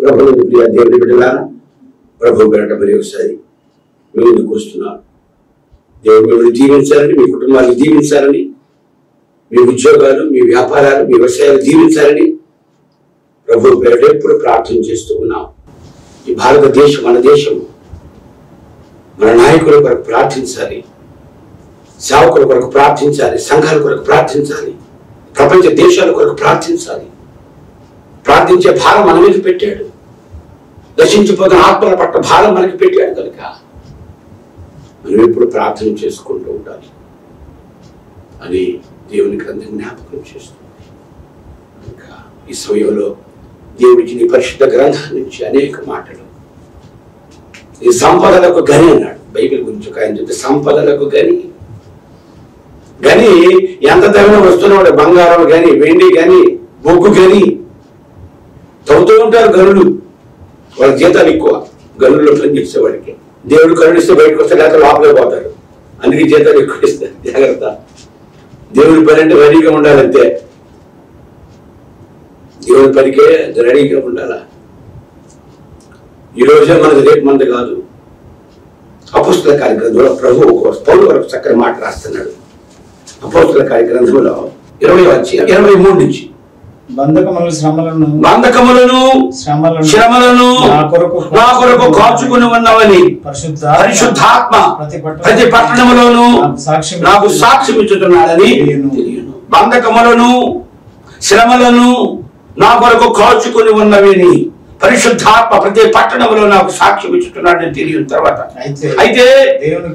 ప్రభువుని ప్రియ దేవుని బిడ్డలారా, ప్రభు పేరట మరి ఒకసారి మీ ముందుకు వస్తున్నాను. దేవుడు మిమ్మల్ని దీవించాలని, మీ కుటుంబాన్ని దీవించాలని, మీ ఉద్యోగాలు, మీ వ్యాపారాలు, మీ వ్యవసాయాలు దీవించాలని ప్రభు పేరట ఎప్పుడు ప్రార్థన చేస్తూ ఉన్నాం. ఈ భారతదేశం మన దేశం, మన నాయకుల కొరకు ప్రార్థించాలి, సేవకుల కొరకు ప్రార్థించాలి, సంఘాల కొరకు ప్రార్థించాలి, ప్రపంచ దేశాల కొరకు ప్రార్థించాలి. ప్రార్థించే భారం మన మీద పెట్టాడు. దర్శించిపోతున్న ఆత్మల పట్ల భారం మనకి పెట్టాడు కనుక మనం ఎప్పుడు ప్రార్థన చేసుకుంటూ ఉండాలి అని దేవుని గ్రంథం జ్ఞాపకం చేస్తుంది. ఇంకా ఈ సమయంలో దేవుడికి నీ పరిశుద్ధ గ్రంథం నుంచి అనేక మాటలు, ఈ సంపదలకు గని అన్నాడు. బైబిల్ గురించి ఒక ఆయన చెప్తే సంపదలకు గని. గని ఎంత తగిన వస్తున్నాడు, బంగారం గని, వెండి గని, బొగ్గు గని. తవ్వుతూ ఉంటారు గనులు, వాళ్ళ జీతాలు ఎక్కువ. గనుల్లో పనిచేసే వాడికి దేవుడు కరుణిస్తే బయటకు వస్తే లేకపోతే లోపలే పోతారు. అందుకే జీతాలు ఎక్కువ ఇస్తారు. జాగ్రత్త. దేవుడి పని అంటే రెడీగా ఉండాలంతే. దేవుడి పనికే రెడీగా ఉండాలా. ఈరోజే మనది, రేపు మనది కాదు. అపోస్తల కార్యగ్రంథంలో ప్రభు పౌలు వరకు చక్కని మాట రాస్తున్నాడు. అపోస్తల కార్యగ్రంథంలో 23 నుంచి బంధకములను శ్రమలను నా కొరకు కాచుకుని ఉన్నవని పరిశుద్ధాత్మ ప్రతి పట్టణములోను నాకు సాక్ష్యం ఇచ్చుతున్నాడని తెలియను. బంధకములను శ్రమలను నా కొరకు కాచుకుని ఉన్నవని పరిశుద్ధాత్మ ప్రతి పట్టణంలో నాకు సాక్ష్యం ఇచ్చుతున్నాడని తెలియని తర్వాత అయితే దేవుని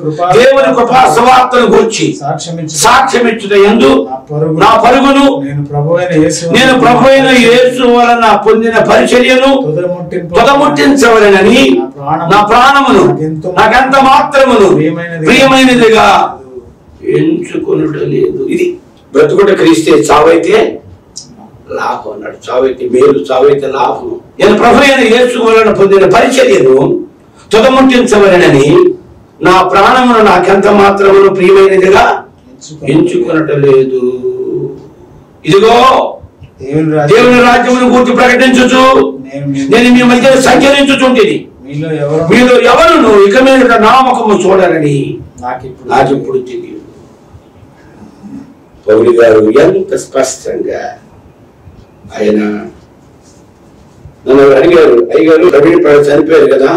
కృపా సువార్తను గురించి సాక్ష్యం ఇచ్చుట యందు నా పరుగును నేను ప్రభువైన యేసు వలన పొందిన పరిచర్యను తుదముట్టించవలెనని నా ప్రాణమును నాకెంత మాత్రమును ప్రియమైనదిగా ఎంచుకొనుట లేదు. ఇది బ్రతుకుట క్రీస్తే, చావైతే లాభం అన్నాడు. చావైతే మేలు, చావైతే లాభము. నేను ప్రభువైన యేసు వలన పొందిన పరిచర్యను తుదముట్టించవలెనని నా ప్రాణమును నాకెంత మాత్రమును ప్రియమైనదిగా ఎంచుకొనటం లేదు. ఇదిగో దేవుని రాజ్యమును గురించి ప్రకటించుచు నేను మీ మధ్య సంచరించుచుంటిని. మీలో ఎవరును ఇక మీద నామకము చూడాలని నాకిప్పుడు తెలియదు. పౌలు గారు ఎంత స్పష్టంగా ఆయన నన్ను అడిగారు, అయ్యగారు రవి చనిపోయారు కదా,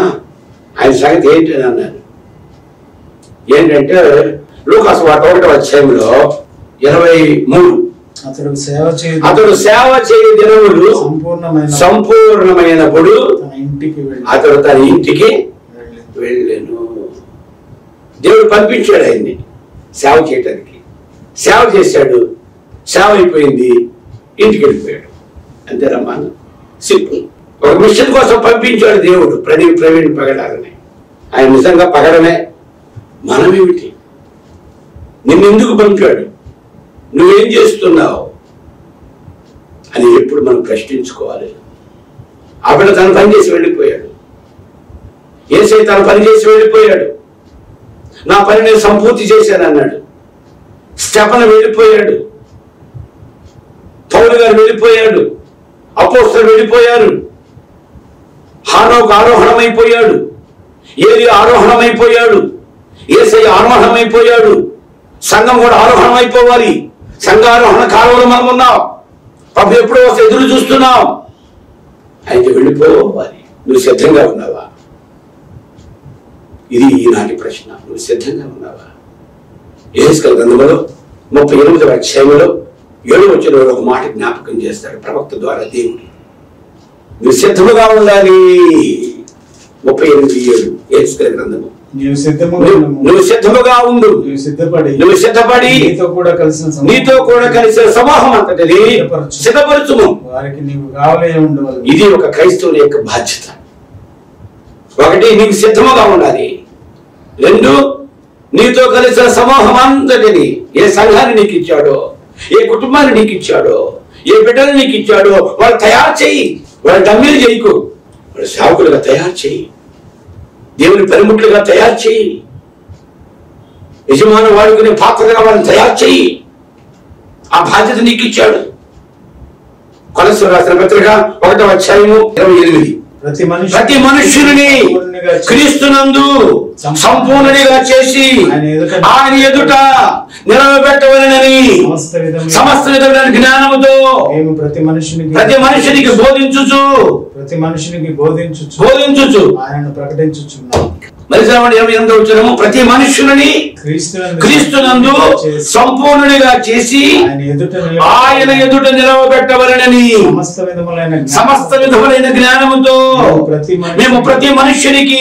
ఆయన సంగతి ఏంటి అని అన్నారు. ఏంటంటే లూకాసు వార్త 1వ అధ్యాయంలో 23 అతడు సేవ చేయు దినములు సంపూర్ణమైనప్పుడు అతడు తన ఇంటికి వెళ్ళాను. దేవుడు పంపించాడు ఆయన్ని సేవ చేయటానికి. సేవ చేశాడు, సేవ అయిపోయింది, ఇంటికి వెళ్ళిపోయాడు. అంతే రమ్మాను. సింపుల్. ఒక మిషన్ కోసం పంపించాడు దేవుడు ప్రవీణ్ పగడాలని. ఆయన నిజంగా పగడమే. మనమేమిటి? నిన్నెందుకు పంపాడు, నువ్వేం చేస్తున్నావు అని ఎప్పుడు మనం ప్రశ్నించుకోవాలి. అప్పుడు తన పని చేసి వెళ్ళిపోయాడు. యేసయ్య తన పని చేసి వెళ్ళిపోయాడు. నా పని నేను సంపూర్తి చేశాను అన్నాడు. స్టెఫను వెళ్ళిపోయాడు, పౌలు గారు వెళ్ళిపోయాడు, అపోస్తలులు వెళ్ళిపోయారు, హానోకు ఆరోహణమైపోయాడు, ఏలి ఆరోహణమైపోయాడు, యేసయ్య ఆరోహణమైపోయాడు. సంఘం కూడా ఆరోహణం అయిపోవాలి. సంఘారోహణ కాలంలో మనం ఉన్నాం. ప్రభు ఎప్పుడో వస్తే ఎదురు చూస్తున్నాం. అయితే వెళ్ళిపోవాలి. నువ్వు సిద్ధంగా ఉన్నావా? ఇది ఈనాటి ప్రశ్న. నువ్వు సిద్ధంగా ఉన్నావా? యెహెజ్కేలు గ్రంథంలో 38వ అధ్యాయంలో 7వ వచనంలో ఒక మాట జ్ఞాపకం చేస్తాడు ప్రవక్త ద్వారా దేవుడు. నువ్వు సిద్ధముగా ఉండాలి. 38:7 యెహెజ్కేలు గ్రంథము. నువ్వు సిద్ధముగా ఉండు, నువ్వు సిద్ధపడి నీతో కూడా కలిసిన సమూహం అంతటిని సిద్ధపరచుము. ఇది ఒక క్రైస్తవుని యొక్క బాధ్యత. ఒకటి, నీకు సిద్ధముగా ఉండాలి. 2, నీతో కలిసిన సమూహం అంతటిని, ఏ సంఘాన్ని నీకు ఇచ్చాడో, ఏ కుటుంబాన్ని నీకు ఇచ్చాడో, ఏ బిడ్డలు నీకు ఇచ్చాడో వాళ్ళు తయారు చేయి. వాళ్ళ డమ్మీలు చేయకు, వాళ్ళ సేవకులుగా తయారు చేయి, దేవుని పనిముట్లుగా తయారు చేయి, యజమాని వాడుకునే పాత్రగా వాళ్ళని తయారు చేయి. ఆ బాధ్యత నీకు ఇచ్చాడు. కొలస్సీయులకు రాసిన పత్రిక 1వ అధ్యాయము 28. ప్రతి మనుష్యుని క్రీస్తునందు సంపూర్ణునిగా చేసి ఆయన ఎదుట నిలవబెట్టవలెనని సమస్త విధమైన జ్ఞానముతో ప్రతి మనుషునికి బోధించుచు ఆయనను ప్రకటించుచున్నాము. మరి ఎంత వచ్చినాము? ప్రతి మనుష్యుని క్రీస్తునందు సంపూర్ణునిగా చేసి ఆయన ఎదుట నిలవబెట్టవలెనని సమస్త విధములైన జ్ఞానముతో మేము ప్రతి మనుష్యునికి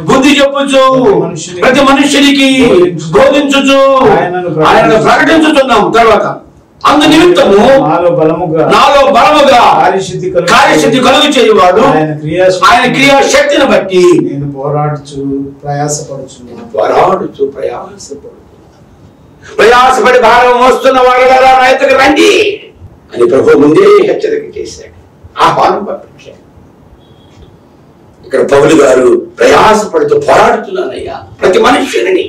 బుద్ధి చెప్పుచు ప్రతి మనుష్యునికి బోధించుచు ఆయనను ప్రకటించుతున్నాము. తర్వాత అందు నిమిత్తము నాలో బలముగా కార్యసిద్ధి కలుగు చేయువాడు ఆయన క్రియాశక్తిని బట్టి నేను ప్రయాసపడి భారం మోస్తున్న వారులారా నా యొద్దకు రండి అని ప్రభు ముందే హెచ్చరిక చేశాడు, ఆహ్వానం పంపించాడు. ఇక్కడ పౌలు గారు ప్రయాసపడుతూ పోరాడుతున్నానయ్యా ప్రతి మనుష్యుని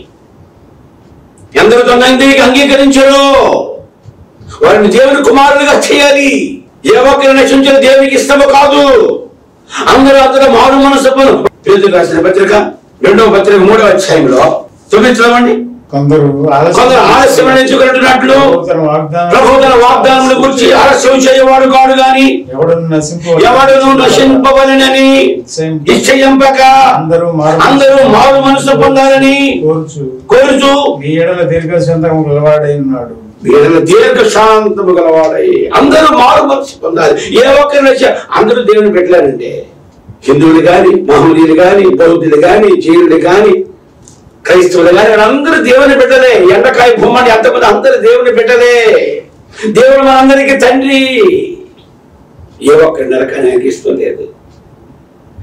ఎందరు తొందరకి అంగీకరించారో వారిని దేవుని కుమారులుగా చేయాలి. ఏ ఒక్కరు నశించిన దేవునికి ఇష్టము కాదు. అందరూ మారు మనసు. పేతురు రాసిన పత్రిక 2వ పత్రిక 3వ అధ్యాయంలో 9 చదవండి. కొందరు ఆలస్యం ఎంచుకున్నట్లు ప్రభు తన వాగ్దానముల గురించి ఆలస్యం చేయవాడు కాడు గాని ఎవడును నశింపవలెనని నిశ్చయింపక అందరూ మారు మనసు పొందాలని కోరుచు మీ ఎడల దీర్ఘశాంతము గలవాడై ఉన్నాడు. దీర్ఘశాంతము గలవాడై అందరూ మారు మనసు పొందాలి. ఏ ఒక్కరి అందరూ దేవుని పెట్టలేరండి. హిందువులు గాని, మహమ్మదీయులు గాని, బౌద్ధులు గాని, జైనులు గాని, క్రైస్తవులు గాని అందరూ దేవుని బిడ్డలే. ఎండకాయ బొమ్మని ఎంతమంది అందరూ దేవుని బిడ్డలే. దేవుడు మనందరికీ తండ్రి. ఏ ఒక్కరి నరకాన్ని ఆయనకి ఇష్టం లేదు.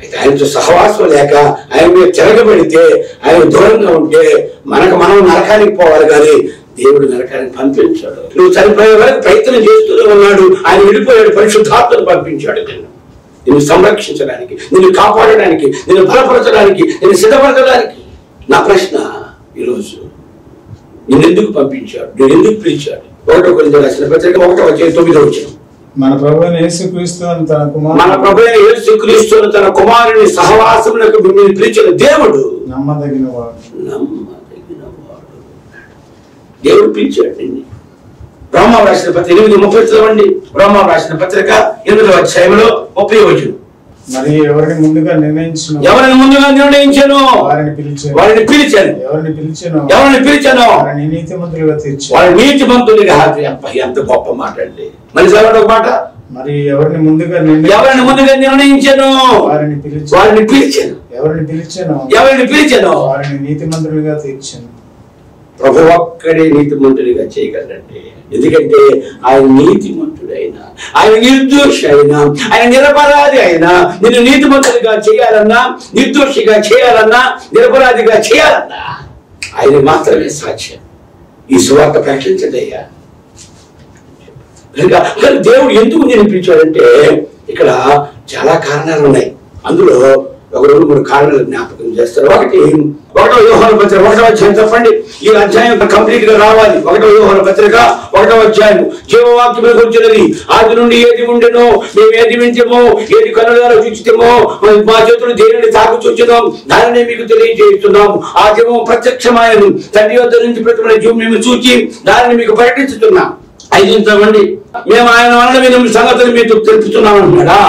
అయితే ఆయనతో సహవాసం లేక ఆయన మీద తిరగబడితే, ఆయన దూరంగా ఉంటే మనం నరకానికి పోవాలి కానీ దేవుడు నరకానికి పంపించాడు. నువ్వు చనిపోయే వరకు ప్రయత్నం చేస్తూనే ఉన్నాడు. ఆయన విడిపోయాడు, పరిశుద్ధాత్మను పంపించాడు నిన్ను సంరక్షించడానికి, నిన్ను కాపాడడానికి, నిన్ను బలపరచడానికి, నిన్ను సిద్ధపరచడానికి. నా ప్రశ్న ఈరోజు నిన్నెందుకు పంపించాడు, నేను ఎందుకు పిలిచాడు? 1 కొరింథీయుల రాసిన పత్రిక 1వ అధ్యాయం 9వ వచనం. మన ప్రభు అయిన యేసుక్రీస్తును తన కుమారుని సహవాసమునకు మిమ్మల్ని పిలిచిన దేవుడు నమ్మదగిన వాడు. దేవుడు పిలిచాడు నిన్ను. రోమా రాసిన పత్రిక 8:30 చదవండి. రోమా రాసిన పత్రిక 8వ అధ్యాయంలో 30వ వచనం. మరి ఎవరిని ముందుగా నిర్ణయించాను వారిని పిలిచాను వారిని నీతిమంతులుగా ఎంత గొప్ప మాట అండి. మరి చదవండి ఒక మాట. మరి ఎవరిని ముందుగా నిర్ణయించాను వారిని పిలిచాను వారిని నీతిమంతులుగా తీర్చాను. ప్రభు ఒక్కడే నీతిమంతుడిగా చేయగలండి. ఎందుకంటే ఆయన నీతిమంతుడైనా, ఆయన నిర్దోషి అయినా, ఆయన నిరపరాధి అయినా నిన్ను నీతిమంతుడిగా చేయాలన్నా, నిర్దోషిగా చేయాలన్నా, నిరపరాధిగా చేయాలన్నా ఆయన మాత్రమే సాధ్యం. ఈ సువార్త ప్రకటించదయ్యా. దేవుడు ఎందుకు నేను పిలిచాడంటే ఇక్కడ చాలా కారణాలు ఉన్నాయి. అందులో ఒక 2-3 కారణాలు జ్ఞాపకం చేస్తారు. 1వ యోహాను పత్రిక 1వ అధ్యాయం చెప్పండి. ఈ అధ్యాయం కంప్లీట్ గా రావాలి. 1వ యోహాను పత్రిక 1వ అధ్యాయం జీవవాక్యముల గురించినది. ఆది నుండి ఏది ఉండెనో, మేము ఏది వింటమో, ఏది కనులారా చూచితమో, మా చేతులు దేనిని తాకు చూచినాం, దానిని మీకు తెలియజేస్తున్నాం. ఆ జీవం ప్రత్యక్షమాయను, తండ్రి వద్ద నుంచి ప్రతిమైన జీవం మేము చూచి దానిని మీకు ప్రకటిస్తున్నాం. ఐదించమండి. మేము ఆయన వలన విని సంగతులు మీకు తెలుపుతున్నాం అంటున్నాడా?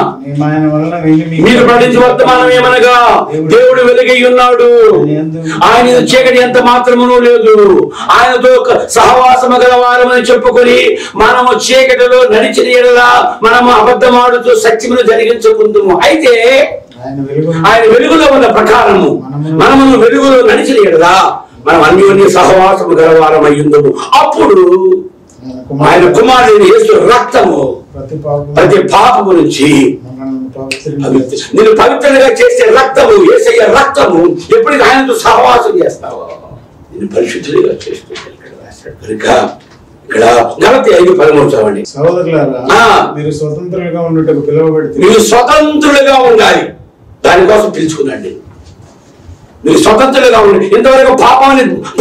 మీరు ప్రకటించే వర్తమానం ఏమనగా దేవుడు వెలుగై ఉన్నాడు, ఆయన చీకటి ఎంత మాత్రమునూ లేదు, ఆయనతో సహవాసము గలవారమని చెప్పుకొని మనము చీకటిలో నడిచిన యెడల మనము అబద్ధమాడుతూ సత్యమును జరిగించుకుందుము. అయితే ఆయన వెలుగులో ఉన్న ప్రకారము మనము వెలుగులో నడిచిన యెడల మనం అన్యోన్య సహవాసము గలవారమై ఉందుము. అప్పుడు ఆయన కుమారుని యేసు రక్తము ప్రతి పాపము నుంచి నేను పవిత్రంగా చేసే రక్తము, యేసయ్య రక్తము ఎప్పటికీ ఆయనతో సహవాసం చేస్తావో నేను పరిశుద్ధులుగా చేస్తున్నాను. కనుక ఇక్కడ గలతీ 5:13 చదవండి. సహోదరులారా, మీరు స్వతంత్రులుగా ఉన్నట్టుకు పిలువబడితే మీరు స్వతంత్రులుగా ఉండాలి. దానికోసం పిలుచుకున్నాండి. మీరు స్వతంత్రులుగా ఉండండి. ఇంతవరకు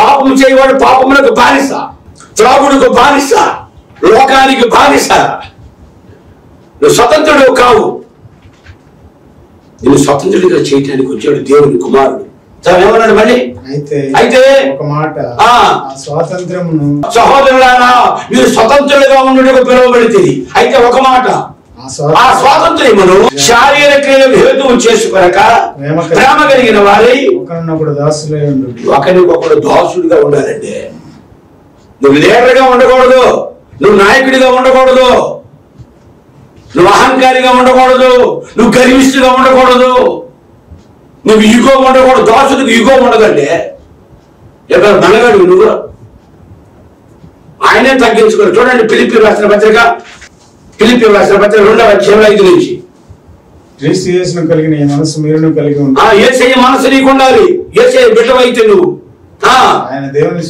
పాపము చేయవాడు పాపములకు బానిస, త్రాగుడుకు బానిస, లోకానికి బానిస. నువ్వు స్వతంత్రుడు కావు. నిన్ను స్వతంత్రుడిగా చేయడానికి వచ్చాడు దేవుని కుమారుడు. ఏమన్నాడు మళ్ళీ? అయితే ఒక మాట, స్వాతంత్రమును సహోదరులారా మీరు స్వతంత్రులుగా ఉండటకు పిలువబడితే, అయితే ఒక మాట, ఆ స్వాతంత్ర్యమును శారీరక హేతువు చేసుకొనక ప్రేమ కలిగిన వారి ఒకరికొకడు దాసుడుగా ఉండాలండి. నువ్వు లీడర్గా ఉండకూడదు, నువ్వు నాయకుడిగా ఉండకూడదు, నువ్వు అహంకారిగా ఉండకూడదు, నువ్వు గర్విష్ఠుగా ఉండకూడదు, నువ్వు ఈగో ఉండకూడదు. దాసుడికి ఈగో ఉండదండి. ఎక్కడ మనగాడు నువ్వు ఆయనే తగ్గించుకోరు. చూడండి ఫిలిప్పీ రాసిన పత్రిక 2వ అధ్యాయం 5 నుంచి. క్రీస్తు యేసును కలిగిన ఈ మనసు మీరును కలిగి ఉండాలి. యేసయ్య మనసు నీకు ఉండాలి. యేసయ్య బిడ్డవైతే నువ్వు ఆయన దేవుని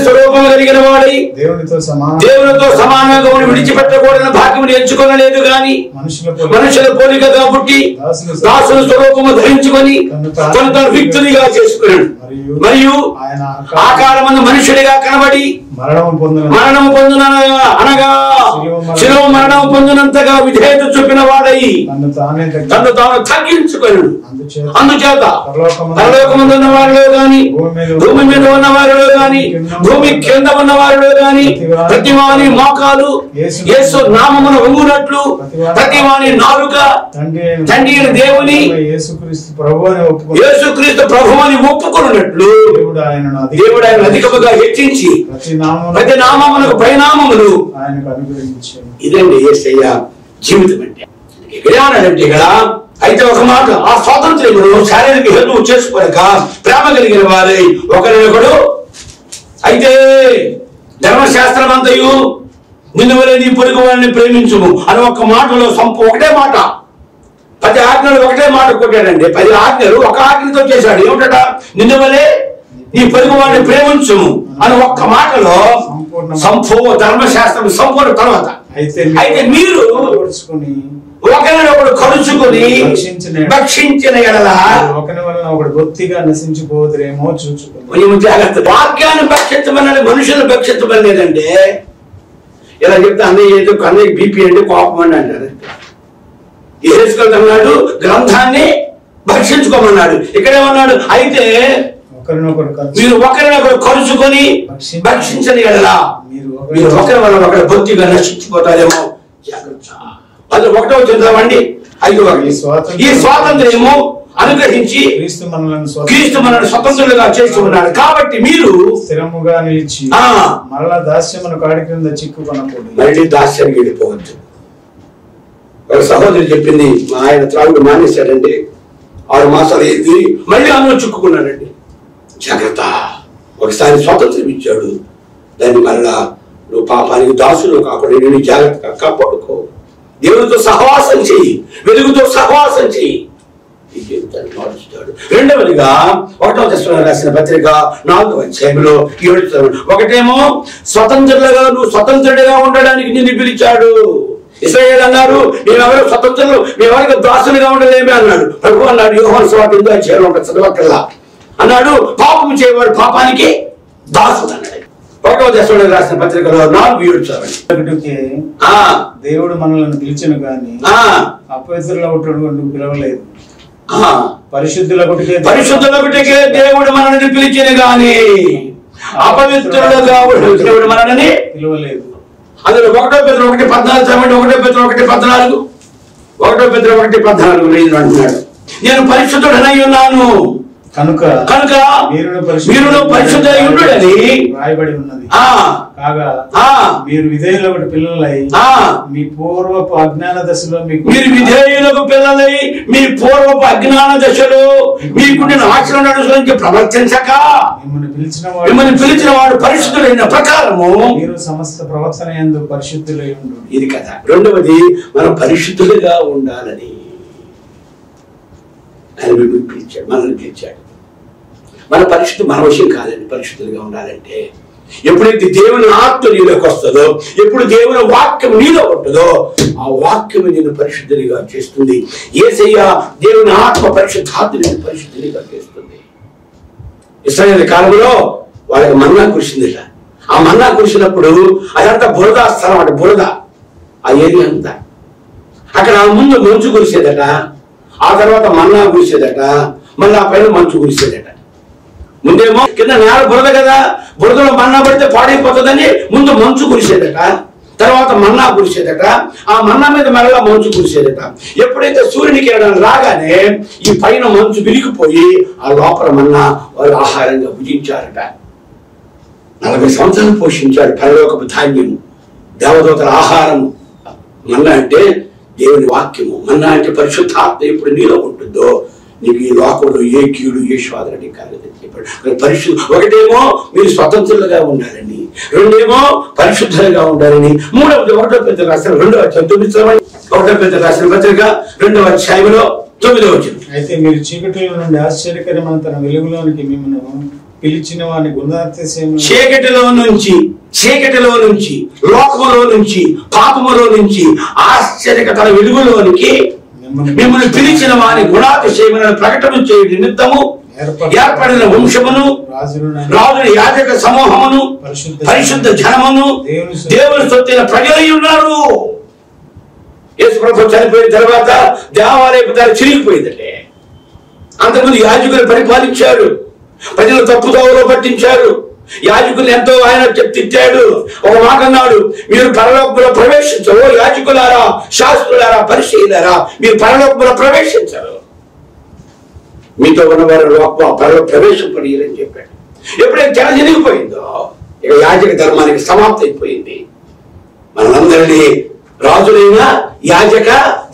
స్వరూపము కలిగిన వాడై దేవునితో సమానంగా విడిచిపెట్టకూడని భాగ్యమును ఎంచుకోనలేదు గాని మనుషుల పోలికగా పుట్టి దాసుల స్వరూపము ధరించుకొని తన వ్యక్తునిగా చేసుకున్నాడు. మరియు ఆకారమందు మనుషుడిగా కనబడి మరణము పొందిన అనగా శిలువ మరణము పొందినంతగా విధేయత చూపిన వాడై తను తాను తగ్గించుకున్నాడు. అందుచేత పరలోకమందు ఉన్న వారిలో గాని, భూమి మీద ఉన్న వారిలో గాని, భూమి కింద ఉన్న వారిలో గాని ప్రతి వాని మోకాలు యేసు నామమున వంగునట్లు ప్రతి వాని నాలుక తండ్రి అయిన దేవుని యేసుక్రీస్తు ప్రభువుని ఒప్పుకొనున్నట్లు దేవుడు ఆయన అధికముగా హెచ్చించి ప్రతి నామమునకు పరిణామములు ఆయనకు అనుగ్రహించాడు. ఇదండి యేసయ్య జీవితం అంటే. ఏమన్నాడంటే ఇక్కడ, అయితే ఒక మాట, ఆ స్వాతంత్ర్యమును శారీరక హేతువు చేసుకోలేక ప్రేమ కలిగిన వారై ఒకరినొకడు. అయితే ధర్మశాస్త్రం అంతయు నిన్ను వలె నీ పొరుగు వారిని ప్రేమించుము అని ఒక మాటలో ఒకటే మాట, 10 ఆజ్ఞలు ఒకటే మాట కొట్టాడండి. 10 ఆజ్ఞలు ఒక ఆజ్ఞతో చేశాడు. ఏమిటట? నిన్ను వలె నీ పొరుగు వారిని ప్రేమించుము అని ఒక్క మాటలో సంపూర్ణ ధర్మశాస్త్రం సంపూర్ణ తర్వాత. అయితే మీరు ఒకరినొకడు కలుసుకుని భక్షించిన ఎడల ఒకరి వలన ఒకడు బొత్తిగా నశించిపోదురేమో చూచుకో. జాగ్రత్త. వాక్యాన్ని భక్షించమన్నాడు, మనుషులను భక్షించమలేదంటే. ఇలా చెప్తే అన్నయ్య బీపీ అంటే కోపం అని అంటారు. ఏసుకెళ్తున్నాడు, గ్రంథాన్ని భక్షించుకోమన్నాడు. ఇక్కడేమన్నాడు? అయితే మీరు ఒకరినొకరు కలుసుకొని భక్షించని ఎడల మీరు ఒకరి వల్ల ఒకరు బొత్తిగా నశించిపోతారేమో. జాగ్రత్త. అది 1వ చదువుతామండి. 5వ. ఈ స్వాతంత్ర్యము అనుగ్రహించి క్రీస్తు మనల్ని స్వతంత్రులుగా చేస్తూ ఉన్నాడు. కాబట్టి మీరు స్థిరముగా నిలిచి మరలా దాస్యమును కాడి క్రింద చిక్కుకొనకూడదు. మళ్ళీ దాస్యానికి వెళ్ళిపోవచ్చు. ఒక సహోదరి చెప్పింది, మా ఆయన త్రాగుడు మానేశాడండి, 6 మాసాలు అయింది, మళ్ళీ అందులో చిక్కుకున్నాడండి. జాగ్రత్త. ఒకసారి స్వాతంత్ర్యం ఇచ్చాడు, దాన్ని మరలా నువ్వు పాపానికి దాసులు కాకుండా నేను జాగ్రత్తగా కాపాడుకో. దేవునితో సహవాసం చెయ్యి, వెలుగుతో సహవాసం చెయ్యి, ఈ జీవితాన్ని మారుస్తాడు. రెండవదిగా 1వ దశలోని రాసిన పత్రిక 4వ అధ్యాయంలో 7. ఒకటేమో స్వతంత్రులుగా, నువ్వు స్వతంత్రుడిగా ఉండడానికి నిన్ను పిలిచాడు. ఇశ్రాయేలు అన్నారు, మేమెవరో స్వతంత్రులు, మేమెవరికి దాసులుగా ఉండలేమే అన్నాడు. ప్రభు అన్నాడు యోహాను సువార్త 8వ అధ్యాయంలో చదవకల్లా అన్నాడు, పాపము చేయవాడు పాపానికి దాసుడు అన్నాడు. 1వ దశలోని రాసిన పత్రికలో 4:7. దేవుడు మనల్ని పిలిచను గాని అపవిత్రుల పిలవలేదు. పరిశుద్ధులకే దేవుడు మనల్ని పిలిచను గాని అపవిత్రులుగా దేవుడు మనల్ని పిలవలేదు. అందులో 1 Peter 1:14 చదవండి. 1 Peter 1:14 అంటున్నాడు, నేను పరిశుద్ధుడనై ఉన్నాను కనుక మీరును పరిశుద్ధుడని రాయబడి ఉన్నది. కాగా మీరు విధేయులకు పిల్లలై మీ పూర్వపు అజ్ఞాన దశలో మీరు విధేయులకు పిల్లలై మీ పూర్వపు అజ్ఞాన దశలో మీకుండిన ఆచరణ నుంచి ప్రవర్తించక మిమ్మల్ని పిలిచిన వాడు పరిశుద్ధులైన ప్రకారము మీరు సమస్త ప్రవర్తన యందు పరిశుద్ధులై ఉండు. ఇది కదా. రెండవది, మనం పరిశుద్ధులుగా ఉండాలని ఆయన పిలిచాడు, మనల్ని పిలిచాడు. మన పరిశుద్ధి మన విషయం కాదండి. పరిశుద్ధులుగా ఉండాలంటే ఎప్పుడైతే దేవుని ఆత్మ నీలోకి వస్తుందో, ఎప్పుడు దేవుని వాక్యం నీలో ఉంటుందో, ఆ వాక్యం నిన్ను పరిశుద్ధునిగా చేస్తుంది. యేసయ్య దేవుని ఆత్మ పరిశుద్ధాత్మని పరిశుద్ధునిగా చేస్తుంది. ఇశ్రాయేలు కాలంలో వాళ్ళకి మన్నా కురిసిందిట. ఆ మన్నా కురిసినప్పుడు అదంతా బురద స్థలం అంటే బురద, ఆ ఏరియా అంతా. అక్కడ ముందు మంచు కురిసేదట, ఆ తర్వాత మన్నా కురిసేదట, మళ్ళీ ఆ పైన మంచు కురిసేదట. ముందేమో కింద నేల బురద కదా, బురదలో మన్నా పడితే పాడైపోతుందని ముందు మంచు కురిసేదట, తర్వాత మన్నా కురిసేదట, ఆ మన్నా మీద మరలా మంచు కురిసేదట. ఎప్పుడైతే సూర్యుని కిరణాలు రాగానే ఈ పైన మంచు విరిగిపోయి ఆ లోపల మన్నా వారు ఆహారంగా భుజించారట. 40 సంవత్సరాలు పోషించాడు పరలోకపు ధాన్యము, దేవదూతల ఆహారము. మన్నా అంటే దేవుని వాక్యము, మన్నా అంటే పరిశుద్ధాత్మ ఎప్పుడు నీలో ఉంటుందో నీకు ఈ లోకంలో ఏ కీడు ఏ శోధన నీకు కలగదని చెప్పాడు. ఒకటేమో మీరు స్వతంత్రులుగా ఉండాలని, రెండేమో పరిశుద్ధులుగా ఉండాలని, మూడవది 1వ పేతురు రాసిన 2వ అధ్యాయం 9 1వ పేతురు రాసిన పత్రిక 2వ అధ్యాయంలో 9వ వచనం. అయితే మీరు చీకటిలో నుండి ఆశ్చర్యకరమైన తన వెలుగులోనికి మిమ్మల్ని పిలిచిన వారిని చీకటిలో నుంచి లోకములో నుంచి పాపములో నుంచి ఆశ్చర్యకర వెలుగులోనికి మిమ్మల్ని పిలిచిన వారి గుణాతిశయములను ప్రకటన చేయ నిమిత్తము ఏర్పడిన వంశమును, రాజుల యాజక సమూహమును, పరిశుద్ధ జనమును, దేవుని సొత్తైన ప్రజలై ఉన్నారు. యేసు ప్రభువు చనిపోయిన తర్వాత దేవాలయపు దారి చిరిగిపోయిందంటే, అంతకుముందు యాజకులు పరిపాలించారు, ప్రజలు తప్పుదోవలో పట్టించారు, యాజకులు ఎంతో ఆయన తిట్టాడు. ఒక మాట అన్నాడు, మీరు పరలోకంలో ప్రవేశించరు, యాజకులారా, శాస్త్రులారా, పరిశీలారా, మీరు పరలోకంలో ప్రవేశించరు, మీతో ఉన్నవారు పరలోక ప్రవేశింపడని చెప్పాడు. ఎప్పుడైతే జన జరిగిపోయిందో ఇక యాజక ధర్మానికి సమాప్తి అయిపోయింది. మనందరినీ రాజులైన యాజక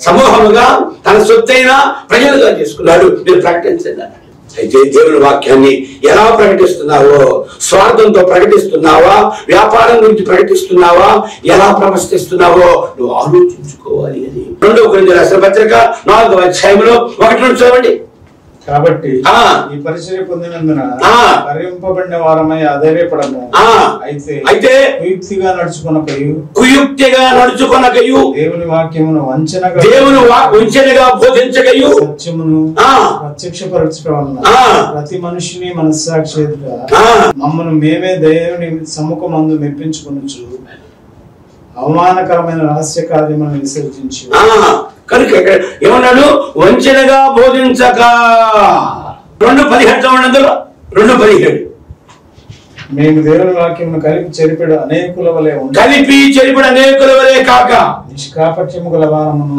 సమూహముగా తన సొత్తైన ప్రజలుగా చేసుకున్నాడు. మీరు ప్రకటించండి. అయితే దేవుని వాక్యాన్ని ఎలా ప్రకటిస్తున్నావో, స్వార్థంతో ప్రకటిస్తున్నావా, వ్యాపారం గురించి ప్రకటిస్తున్నావా, ఎలా ప్రవర్తిస్తున్నావో నువ్వు ఆలోచించుకోవాలి. అని 2వ కొరింథీయులకు రాసిన పత్రిక 4వ అధ్యాయంలో 1 చూడండి. కాబట్టి ఈ పరిచర్య పొందినందున కరింపబడిన వారమై అధైర్యపడము. అయితే కుయుక్తిగా నడుచుకొనకయు దేవుని వాక్యమును వంచనగా బోధించకయు సత్యమును ప్రత్యక్షపరచడం వలన ప్రతి మనిషిని మనస్సాక్షి ఎదుట మమ్మల్ని మేమే దేవుని సమ్ముఖమందు మెప్పించుకొనుచు అవమానకరమైన రహస్య కార్యములను విసర్జించి కనుక ఏమన్నాడు? వంచనగా బోధించక. 2:17 చూడండి. 2:17 మేము దేవుని వాక్యమును కలిపి చెరిపెడు అనేకుల వలె కాక నిష్కాపట్యము గల వారమును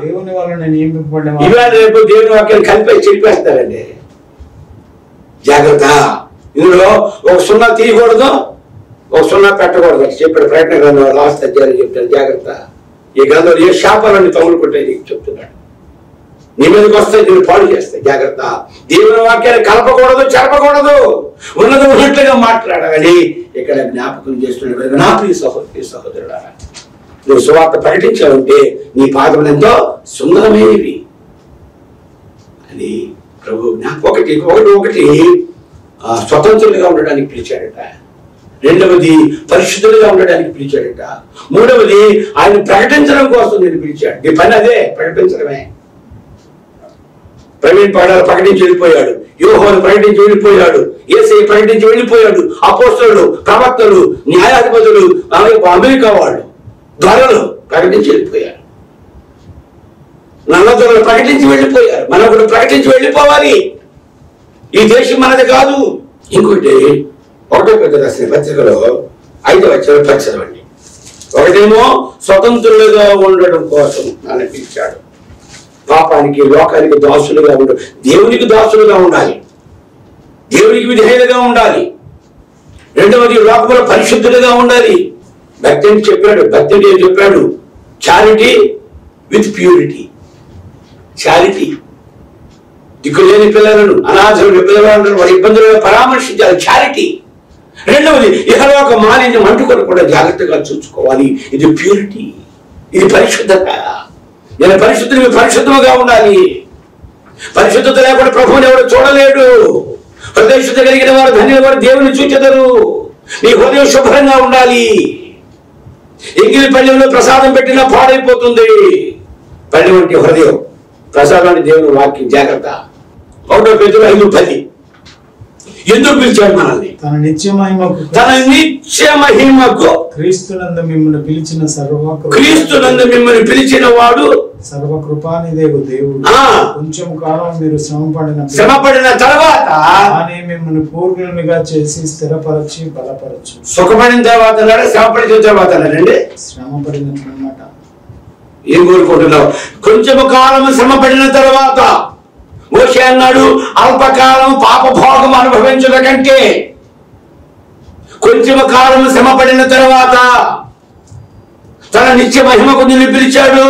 దేవుని వలన నియమింపబడిన ఇవాళ రేపు దేవుని వాక్యం కలిపి చెరిపేస్తారండి. జాగ్రత్త. ఇందులో ఒక 0 తీయకూడదు, ఒక 0 పెట్టకూడదు. చెప్పాడు ప్రకటన గ్రంథం లాస్ట్ అధ్యాయం చెప్తాడు. జాగ్రత్త. ఈ గ్రంథంలో ఏ శాపాలన్నీ తగులుకుంటాయి నీకు చెప్తున్నాడు. నీ మీదకి వస్తాయి, నేను పాడు చేస్తాయి. జాగ్రత్త. దేవుని వాక్యాన్ని కలపకూడదు, చెరపకూడదు, ఉన్నది ఉన్నట్లుగా మాట్లాడాలి. ఇక్కడ జ్ఞాపకం చేస్తున్నాడు. నా ప్రియ సహోదరుడా, నువ్వు సువార్త ప్రకటించావంటే నీ పాదములు ఎంతో సుందరమైనవి అని ప్రభు ఒకటి స్వతంత్రులుగా ఉండడానికి పిలిచాడట. 2వది పరిశుద్ధులుగా ఉండడానికి పిలిచాడట. 3వది ఆయన ప్రకటించడం కోసం నేను పిలిచాడు. నీ పని అదే, ప్రకటించడమే. ప్రవీణ్ పాడాలు ప్రకటించి వెళ్ళిపోయాడు, యోహోను ప్రకటించి వెళ్ళిపోయాడు, యేసయ్య ప్రకటించి వెళ్ళిపోయాడు, అపోస్తలులు, ప్రవక్తలు, న్యాయాధిపతులు, అమెరికా వాళ్ళు ధరలు ప్రకటించి వెళ్ళిపోయారు, నల్లధరలు ప్రకటించి వెళ్ళిపోయారు. మనం కూడా ప్రకటించి వెళ్ళిపోవాలి. ఈ దేశం మనది కాదు. ఇంకోటి 1వ పేతురు రాసిన పత్రికలో 5వ అధ్యాయం చదవండి. ఒకటేమో స్వతంత్రులుగా ఉండడం కోసం నన్ను పిలిచాడు. పాపానికి, లోకానికి దాసులుగా ఉండడం, దేవునికి దాసులుగా ఉండాలి, దేవునికి విధేయులుగా ఉండాలి. 2వది లోకంలో పరిశుద్ధులుగా ఉండాలి. భక్తి అని చెప్పాడు. భక్తి అంటే చెప్పాడు, చారిటీ విత్ ప్యూరిటీ. చారిటీ, దిక్కులేని పిల్లలను, అనాథులు పిల్లలను వారి ఇబ్బందులను పరామర్శించాలి. చారిటీ. 2వది ఇహలోక మాలిన్యం అంటుకొని కూడా జాగ్రత్తగా చూసుకోవాలి. ఇది ప్యూరిటీ, ఇది పరిశుద్ధత. నేను పరిశుద్ధముగా ఉండాలి. పరిశుద్ధత లేకుండా ప్రభువుని ఎవరు చూడలేడు. హృదయ శుద్ధి కలిగిన వారు ధన్యుల వారు దేవుని చూచెదరు. నీ హృదయం శుభ్రంగా ఉండాలి. ఎంగిలి పళ్ళెంలో ప్రసాదం పెట్టినా పాడైపోతుంది. పళ్ళెం వంటి హృదయం, ప్రసాదం అంటే దేవుని వాక్యం. జాగ్రత్త. 1వ పేతురు 5:10 ఎందుకు పిలిచాడు మనల్ని? తన నిత్య మహిమకు క్రీస్తునందు మిమ్మల్ని పిలిచిన వాడు సర్వకృపానిదేవు దేవుడు కొంచెం కాలం మీరు శ్రమపడిన తర్వాత మిమ్మల్ని పూర్ణులుగా చేసి స్థిరపరచి బలపరచు. సుఖపడిన తర్వాత శ్రమపడిన తర్వాత శ్రమపడినమాట ఏం కోరుకుంటున్నావు? కొంచెము కాలం శ్రమపడిన తర్వాత మోషే అన్నాడు, అల్పకాలం పాపభోగం అనుభవించడం కంటే కొంచెము కాలం శ్రమపడిన తర్వాత తన నిత్య మహిమకు నిన్ను పిలిచాడు,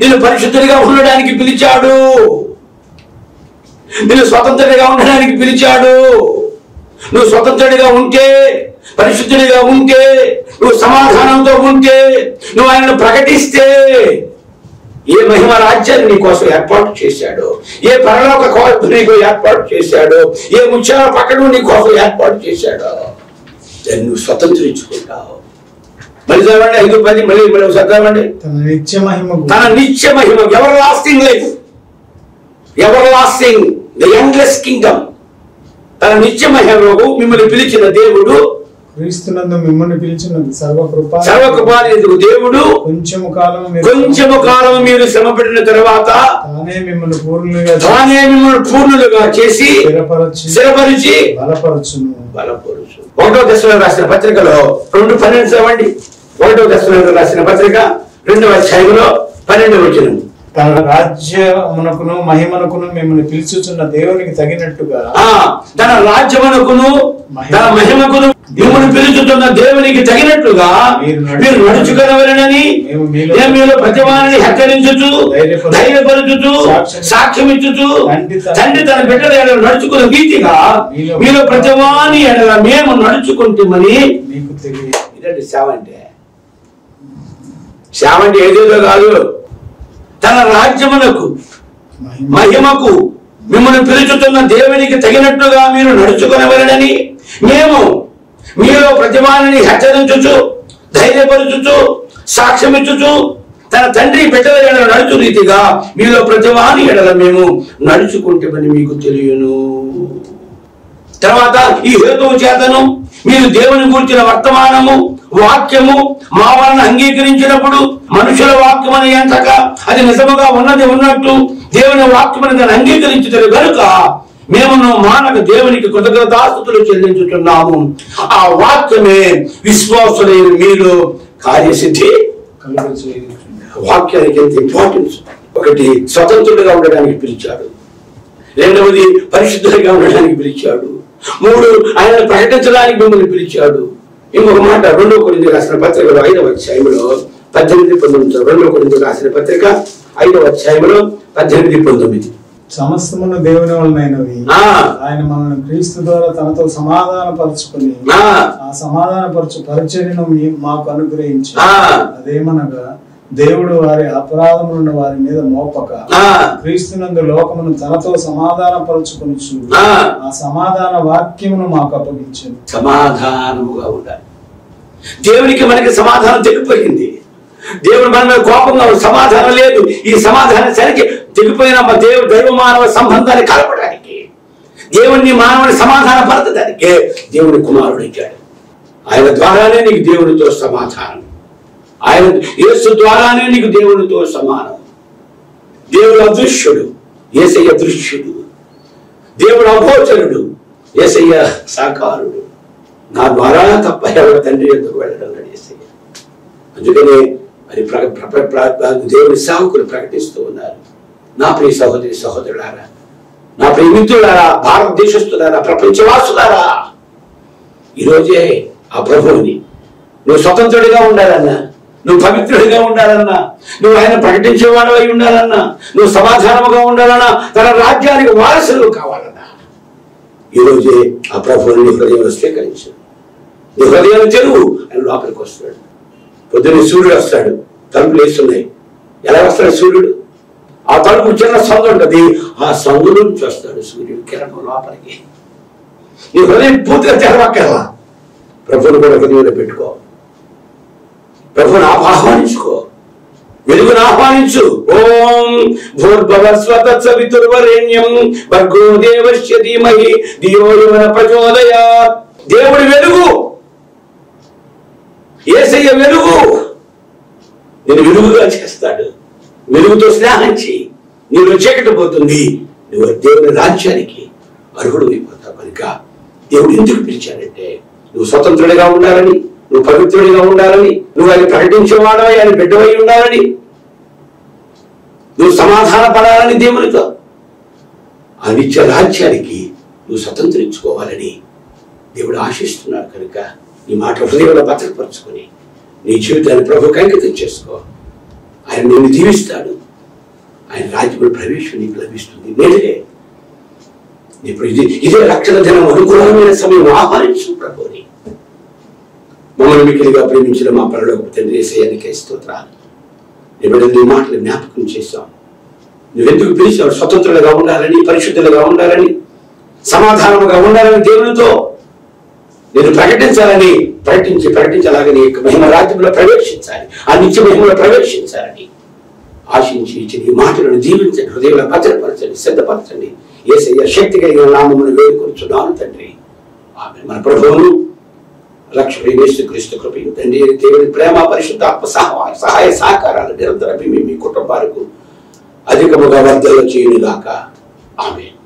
నిన్ను పరిశుద్ధుడిగా ఉండడానికి పిలిచాడు, నిన్ను స్వతంత్రుడిగా ఉండడానికి పిలిచాడు. నువ్వు స్వతంత్రుడిగా ఉంటే, పరిశుద్ధుడిగా ఉంటే, నువ్వు సమాధానంతో ఉంటే, నువ్వు ఆయనను ప్రకటిస్తే ఏ మహిమ రాజ్యాన్ని నీ కోసం ఏర్పాటు చేశాడు, ఏ పరలోక కోట నీకు ఏర్పాటు చేశాడు, ఏ ముత్యాల పక్కన నీ కోసం ఏర్పాటు చేశాడు, దాన్ని నువ్వు స్వతంత్రించుకుంటావు. మళ్ళీ చదవండి 5:10. మళ్ళీ చదవండి. తన నిత్య మహిమ, everlasting life, everlasting, the endless kingdom. తన నిత్య మహిమకు మిమ్మల్ని పిలిచిన దేవుడు, క్రీస్తునందు మిమ్మల్ని పిలిచినందు సర్వకృపానిదేవు దేవుడు కొంచెము కాలం మీరు శ్రమపడిన తర్వాత తానే మిమ్మల్ని పూర్ణులుగా చేసి స్థిరపరిచి బలపరచును. 1వ దశలోనికి రాసిన పత్రికలో 2:12 చదవండి. 1వ దశలోనికి రాసిన పత్రిక 2వ అధ్యాయంలో 12వ వచనం. తన రాజ్యమునకును మహిమనకును మిమ్మల్ని పిలుచుచున్న దేవునికి తగినట్టుగా, తన రాజ్యమునకును తన మహిమకును మిమ్మల్ని పిలుచుతున్న దేవునికి తగినట్లుగా మీరు నడుచుకునవలెనని మీలో ప్రతివానిని హెచ్చరించుచు, ధైర్యపరచుచు, సాక్ష్యం ఇచ్చుచు, తండ్రి తన బిడ్డల ఎడల నడుచుకున్న రీతిగా మీలో ప్రతివాని ఎడల మేము నడుచుకుంటామని మీకు తెలియదు. ఇదండి సేవ అంటే. సేవ అంటే ఏదేదో కాదు. తన రాజ్యమునకు మహిమకు మిమ్మల్ని పిలుచుతున్న దేవునికి తగినట్టుగా మీరు నడుచుకునవలెనని మేము మీలో ప్రతివానిని హెచ్చరించుచు, ధైర్యపరచుచు, సాక్ష్యం ఇచ్చుచు, తన తండ్రి బిడ్డల ఎడల నడుచు రీతిగా మీలో ప్రతివాని ఎడల మేము నడుచుకుంటామని మీకు తెలియను. తర్వాత ఈ హేతువు చేతను మీరు దేవుని గురించిన వర్తమానము వాక్యము మా వలన అంగీకరించినప్పుడు మనుషుల వాక్యమని ఎంతక అది నిజముగా ఉన్నది ఉన్నట్టు దేవుని వాక్యమని దాన్ని అంగీకరించుతారు కనుక మేము మానక దేవునికి కృతజ్ఞతాస్తుతులు చెల్లించుతున్నాము. ఆ వాక్యమే విశ్వాసులైన మీరు కార్యసిద్ధి. వాక్యానికి ఎంత ఇంపార్టెన్స్. ఒకటి, స్వతంత్రుడిగా ఉండడానికి పిలిచాడు. రెండవది, పరిశుద్ధుడిగా ఉండడానికి పిలిచాడు. 3, ఆయనను ప్రకటించడానికి మిమ్మల్ని పిలిచాడు. ఇంకొక మాట 2వ కొరింథీయులకు రాసిన పత్రికలో 5వ అధ్యాయంలో 18-19. 2వ కొరింథీయులకు రాసిన పత్రిక 5వ అధ్యాయంలో 18-19. సమస్తమును దేవుని వలనైనవి, ఆయన మనల్ని క్రీస్తు ద్వారా తనతో సమాధానపరచుకుని ఆ సమాధానపరచు పరిచర్యను మాకు అనుగ్రహించి, అదేమనగా దేవుడు వారి అపరాధములను వారి మీద మోపక క్రీస్తునందు లోకమును తనతో సమాధానపరచుకొనుచు ఆ సమాధాన వాక్యమును మాకు అప్పగించింది. సమాధానముగా ఉండాలి. దేవునికి మనకి సమాధానం తెగిపోయింది. దేవుడు మన మీద కోపంగా సమాధానం లేదు. ఈ సమాధానం సరికి తెగిపోయిన దైవ మానవ సంబంధాన్ని కలపడానికి, దేవుడిని మానవుని సమాధాన పరచడానికే దేవుడి కుమారుడు ఇచ్చాడు. ఆయన ద్వారానే నీకు దేవుడితో సమాధానం. ఆయన యేసు ద్వారానే నీకు దేవుడితో సమానం. దేవుడు అదృశ్యుడు, యేసయ్య దృశ్యుడు. దేవుడు అగోచరుడు, యేసయ్య సాకారుడు. నా ద్వారా తప్ప ఎవరి తండ్రి ఎందుకు వెళ్ళడం యేసయ్య. అందుకనే మరి దేవుడి సేవకులు ప్రకటిస్తూ ఉన్నారు. నా ప్రియ సహోదరి సహోదరులారా, నా ప్రియ మిత్రులారా, భారతదేశస్తులారా, ప్రపంచవాసులారా, ఈరోజే ఆ ప్రభువుని నువ్వు స్వతంత్రుడిగా ఉండాలన్నా, నువ్వు పవిత్రుడిగా ఉండాలన్నా, నువ్వు ఆయన ప్రకటించేవాడు అయి ఉండాలన్నా, నువ్వు సమాధానముగా ఉండాలన్నా, తన రాజ్యానికి వారసులు కావాలన్నా, ఈరోజే ఆ ప్రభువుని నీ హృదయంలో స్వీకరించు. నీ హృదయం తెరువు. ఆయన లోపలికి వస్తాడు. పొద్దున్నే సూర్యుడు వస్తాడు, తలుపులు వేస్తున్నాయి. ఎలా వస్తాడు సూర్యుడు? ఆ తలుపు చిన్న సందు ఉంటుంది, ఆ సందు నుంచి వస్తాడు సూర్యుడు కిరణం లోపలికి. నీ హృదయం పూర్తిగా తెరవక్కర్లా. ప్రభువుని కూడా హృదయంలో పెట్టుకో. ప్రభువుని ఆహ్వానించుకో, వెలుగును ఆహ్వానించు. ఓం భూర్భువస్వతత్సవితుర్వరేణ్యం భర్గో దేవస్య ధీమహి ధియో యోన ప్రచోదయాత్. దేవుడి వెలుగు, యేసయ్య వెలుగు. నేను వెలుగుగా చేస్తాడు. వెలుగుతో స్నేహం చేయి, నీలో చీకటి పోతుంది, నువ్వు దేవుని రాజ్యానికి అర్హుడు అయిపోతావు. కనుక దేవుడు ఎందుకు పిలిచాడంటే నువ్వు స్వతంత్రుడిగా ఉండాలని, నువ్వు పవిత్రుడిగా ఉండాలని, నువ్వు ఆయన ప్రకటించేవాడవై ఆయన బిడ్డవై ఉండాలని, నువ్వు సమాధాన పడాలని, దేవునితో ఆ నిత్య రాజ్యానికి నువ్వు స్వతంత్రించుకోవాలని దేవుడు ఆశిస్తున్నాడు. కనుక ఈ మాట హృదయంలో భద్రపరుచుకొని నీ జీవితాన్ని ప్రభువుకి అంకితం చేసుకో. ఆయన నిన్ను దీవిస్తాడు. ఆయన రాజ్యంలో ప్రవేశం నీకు లభిస్తుంది. నేనే ఇప్పుడు ఇదే రక్షణ దినం, అనుకూలమైన సమయం. ఆహ్వానించు ప్రభువుని. మమ్మల్ని మిక్కిలిగా ప్రేమించిన మా పరలోకపు తండ్రి యేసయ్యానికే స్తోత్రాలు. నీ మాటలు జ్ఞాపకం చేశాం. నువ్వెందుకు పిలిచావు? స్వతంత్రులుగా ఉండాలని, పరిశుద్ధులుగా ఉండాలని, సమాధానముగా ఉండాలని, దేవునితో నేను ప్రకటించాలని, ప్రకటించాలని, మహిమ రాజ్యంలో ప్రవేశించాలి, ఆ నిత్య మహిమలో ప్రవేశించాలని ఆశించి ఇచ్చిన ఈ మాటలను దీవించండి, హృదయంలో భద్రపరచండి, సిద్ధపరచండి. యేసయ్య శక్తి కలిగిన నామమును వేడుకొనుచున్నాను తండ్రి. ఆమేన్. మన ప్రభువును రక్షకుడైన యేసుక్రీస్తు కృపయు తండ్రి దేవుని ప్రేమ పరిశుద్ధాత్మ సహాయ సహకారాలు నిరంతరం మీ కుటుంబాలకు అధికముగా వర్ధలు చేయునుగాక. ఆమేన్.